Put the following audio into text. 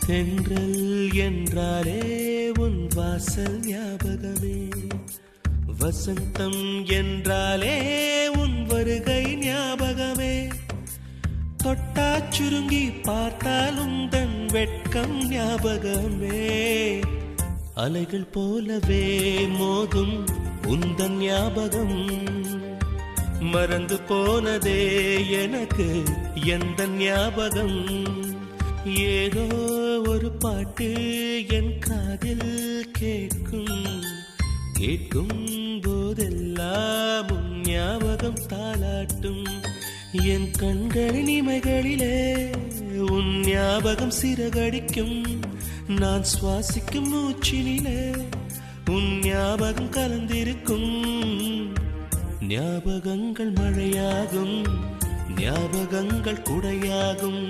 தென்றல் என்றாலே உன் வாசல் ஞாபகமே, வசந்தம் என்றாலே உன் வருகை ஞாபகமே, தொட்டா சுருங்கி பார்த்தால் உந்தன் வெட்கம் ஞாபகமே, அலைகள் போலவே மோதும் உந்தன் ஞாபகம், மறந்து போனதே எனக்கு எந்த ஞாபகம், ஏதோ ஒரு பாட்டு என் காதில் கேட்கும், கேட்கும் போதெல்லாம் உன் ஞாபகம் தாளாட்டும், என் கண்களின் இமைகளிலே உன் ஞாபகம் சிறகடிக்கும், நான் சுவாசிக்கும் மூச்சினிலே உன் ஞாபகம் கலந்திருக்கும், ஞாபகங்கள் மழையாகும், ஞாபகங்கள் குடையாகும்.